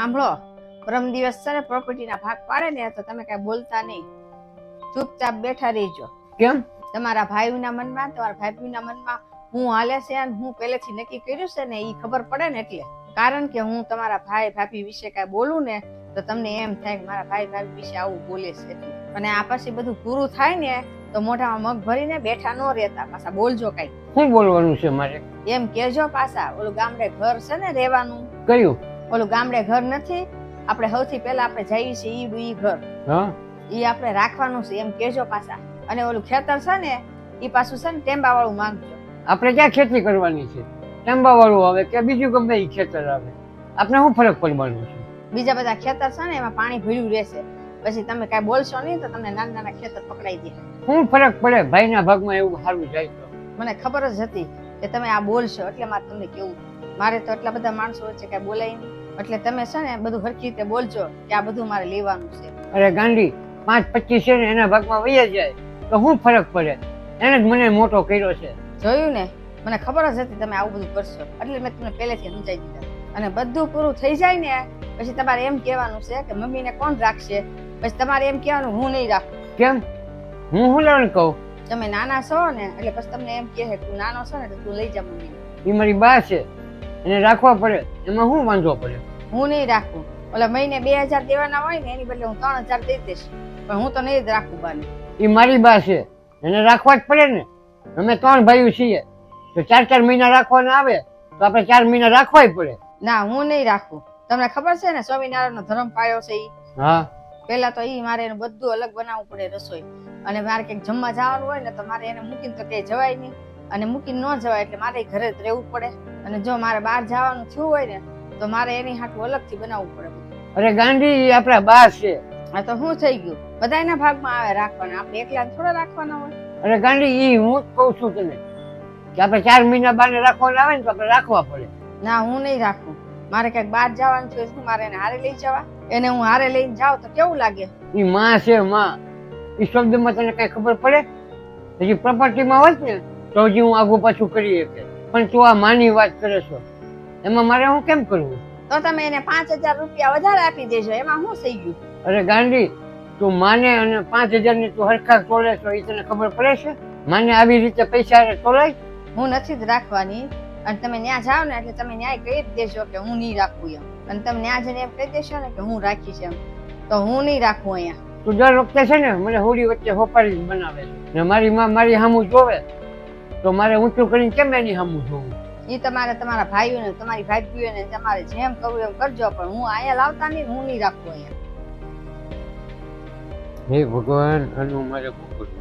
સાંભળો, પરમ દિવસ છે ને પ્રોપર્ટીના ભાગ પાડે ને તો તમે કઈ બોલતા નહીં, ચૂપચાપ બેઠા રહેજો. કેમ? તમારા ભાઈના મનમાં, તમારા ભાભીના મનમાં હું હાલે છે અને હું પહેલેથી નક્કી કર્યું છે ને એ ખબર પડે ને એટલે. કારણ કે હું તમારા ભાઈ ભાભી વિશે કઈ બોલું ને તો તમને એમ થાય કે મારા ભાઈ ભાભી વિશે આવું બોલે છે. અને આ પછી બધું પૂરું થાય ને તો મોઢામાં મગ ભરીને બેઠા ન રહેતા, પાછા બોલજો કઈ. શું બોલવાનું છે મારે? એમ કેજો પાછા. ઓલું ગામડે ઘર છે ને રહેવાનું. કયું? ઓલું ગામડે ઘર નથી, આપણે સૌથી પહેલા આપણે જઈએ છીએ ઈ ઘર. હા, ઈ આપણે રાખવાનું છે એમ કેજો પાછા. અને ઓલું ખેતર છે ને ઈ પાછું છે ને ટેમ્બા વાળું માંગજો. આપણે ક્યાં ખેતી કરવાની છે? ટેમ્બા વાળું આવે કે બીજું ગમે એ ખેતર આવે, આપણે શું ફરક પડવાનો છે? બીજા બધા ખેતર છે ને એમાં પાણી ભર્યું રહેશે, પછી તમે કઈ બોલશો નહીં તો તમને નાના નાના ખેતર પકડાઈ દે. શું ફરક પડે? ભાઈના ભાગમાં એવું સારું જાય તો. મને ખબર જ હતી કે તમે આ બોલશો એટલે મારે તમને કેવું. મારે તો એટલા બધા માણસો વચ્ચે કઈ બોલાય નહીં, એટલે તમે છે ને બધું હરખી રીતે બોલજો કે આ બધું મારે લેવાનું છે. અરે ગાંડી, 5-25 છે ને એના ભાગમાં વહી જાય તો શું ફરક પડે? એને જ મને મોટો કર્યો છે. જોયું ને, મને ખબર જ હતી તમે આવું બધું કરશો, એટલે મેં તમને પહેલેથી સમજાવી દીધા. અને બધું પૂરું થઈ જાય ને પછી તમારે એમ કહેવાનું છે કે મમ્મીને કોણ રાખશે. પછી તમારે એમ કહેવાનું હું નહીં રાખું. કેમ? હું શું લેવાનું કહું? તમે નાના છો ને એટલે પછી તમને એમ કહે તું નાનો છો ને તો તું લઈ જા મમ્મીને. એ મારી બા છે, એને રાખવા પડે, એમાં શું વાંધો પડે? હું નહીં રાખું. ઓલા મહિને 2000 દેવાના હોય ને એની બદલે હું 3000 દઈ દઈશ, પણ હું તો નહીં જ રાખું બાને. એ મારી બા છે, એને રાખવા જ પડે ને. અમે 3 ભાઈઓ છીએ તો 4-4 મહિના રાખવાના આવે તો આપણે 4 મહિના રાખવાય પડે. ના, હું નહીં રાખું. તમને ખબર છે ને સ્વામિનારાયણનો ધર્મ પાયો છે ઈ? હા. પેલા તો ઈ મારે એનું બધું અલગ બનાવવું પડે રસોઈ. અને મારે કંઈક જમવા જવાનું હોય ને તો મારે એને મૂકીને તો ક્યાંય જવાય નહીં, અને મૂકીને ન જવાય એટલે મારે ઘરે જ રહેવું પડે. અને જો મારે બહાર જવાનું થયું હોય ને તો મારે એની હાટું અલગથી બનાવવું પડે બધું. અરે ગાંડી, એ આપણા બા છે. આ તો શું થઈ ગયું, બધાના ભાગમાં આવે રાખવાના, આપણે એકલા થોડા રાખવાના હોય. અરે ગાંડી, ઈ હું જ કહું છું તને કે આપણે 4 મહિના બાને રાખવાના આવે ને તો આપણે રાખવા પડે. ના, હું નહીં રાખું. મારે ક્યાંક બહાર જવાનું થયું શું મારે એને હારે લઈ જવા? એને હું હારે લઈને જાઉં તો કેવું લાગે? ઈ માં છે, માં. ઈ શબ્દમાં તને કઈ ખબર પડે? હજી પ્રોપર્ટીમાં હોત ને તો હજી હું આગું પાછું કરી શકે, પણ તું આ માની વાત કરે છો, એમાં મારે હું કેમ કરવું? તો તમે એને 5000 રૂપિયા વધારે આપી દેજો, એમાં શું થઈ ગયું? અરે ગાંડી, તું માને અને 5000 ની તું હરખા તોલે છો એ તને ખબર પડે છે? માને આવી રીતે પૈસા તોલાય? હું નથી જ રાખવાની. અને તમે ત્યાં જાઓ ને એટલે તમે ન્યાય કહી જ દેજો કે હું નહીં રાખું એમ. અને તમે ત્યાં જઈને એમ કહી દેશો ને કે હું રાખીશ એમ, તો હું નહીં રાખું અહીંયા. તું દર વખતે છે ને મને હોડી વચ્ચે હોપાડી જ બનાવે છે ને મારી માં મારી સામું જોવે તો મારે ઊંચું કરીને કેમ એની સામું જોવું? એ તમારે તમારા ભાઈઓને તમારી ભાભીઓને તમારે જેમ કરવું એમ કરજો, પણ હું અહીંયા લાવતા નહીં, હું નહીં રાખું અહીંયા. હે ભગવાન, આનું મારે શું કરવું?